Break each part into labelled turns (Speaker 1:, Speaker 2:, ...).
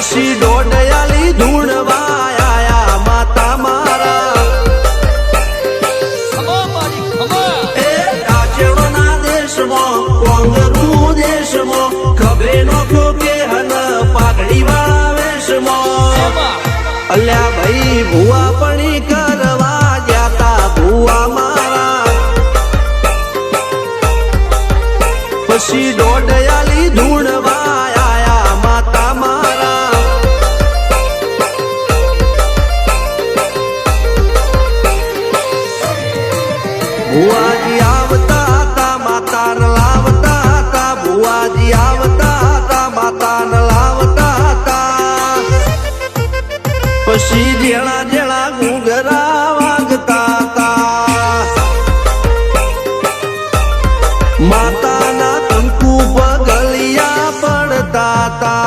Speaker 1: પછી ડોડયાલી ધૂણવા આયા માતા મારા એ કાચેડોના દેશમાં કોંગરું દેશમાં ખભે નોખો કે હન પાઘડી વાળા વેશમાં અલ્યા ભાઈ ભુવા પણી કરવા જાતા ભુવા મારા પછી ડોડયાલી ધૂણવા આયા માતા મારા ભુવાજી આવતા હતા માતાને લાવતા હતા ભુવાજી આવતા હતા માતાને લાવતા હતા પછી જેણા જેણા ઘૂંઘરા વાગતા હતા માતાના કંકુ પગલિયા પડતા હતા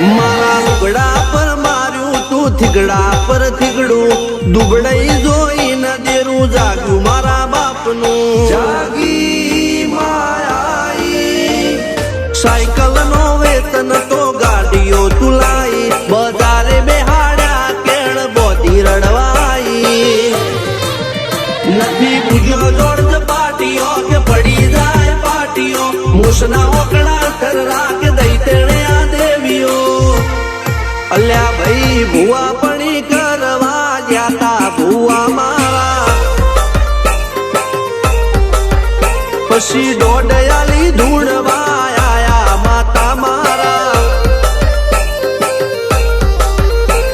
Speaker 1: મારા લુગડા પર માર્યું તું થીગડા પર થીગડું દુબળઈ જોઈને દેરું જાગ્યું મારા બાપનું જાગી માયાઈ સાયકલ નો વેતન તો ગાડીઓ તુલાઈ બજારે બેહાડ્યા કેળ બોધી રડવાઈ નથી પૂજ્યો જોડજ પાટીઓ કે પડી જાય પાટીઓ મૂસના ઓકડા થરરા કે દઈ તેણે આ દેવીઓ અલ્યા ભાઈ ભુવા પણી કરવા જાતા ભુવા મારા પછી ડોડયાલી ધૂણવા આયા માતા મારા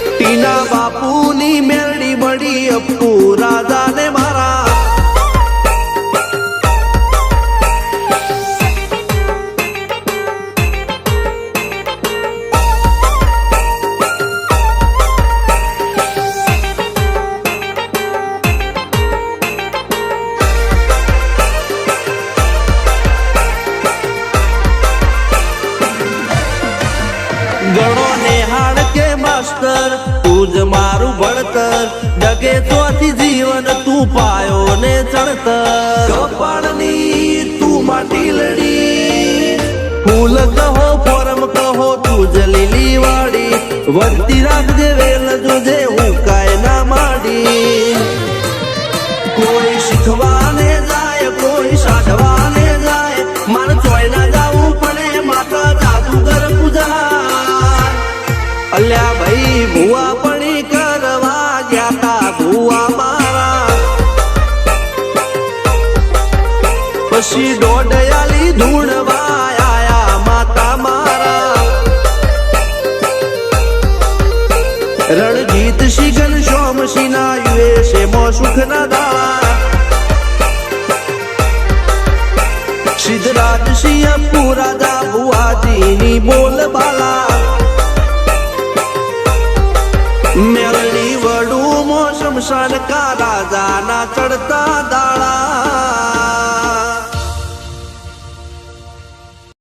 Speaker 1: ટીના બાપુની મેરડી મળી અપ્પુ રાજાને મારા ગણો નેહાળ કે માસ્તર તું જ મારું ભણતર ડગે તોથી જીવન તું પાયો ને ચણતર કપાળની તું માટી લડી ફૂલ કહો ફોરમ કહો તું જ લીલી વાડી વધતી રાખજે વેલ જોજે હું કાય ના માડી કોઈ શીખવાને જાય કોઈ સાધવાને જાય માર ચોય ના જાવું પડે માતા જાદુગર પૂજા અલ્યા ભાઈ ભુવા પણી કરવા જાતા ભુવા મારા પછી ડોડયાલી ધૂણવા આયા માતા મારા રણજીત સિંહ સોમસિંહ ના યુએસે મો સુખ ના દાળા સિદ્ધરાજ સિંહ પુરાજા ભુવાજીની બોલ બાલા મેળની વડું મોસમ સનકા રાજાના ચડતા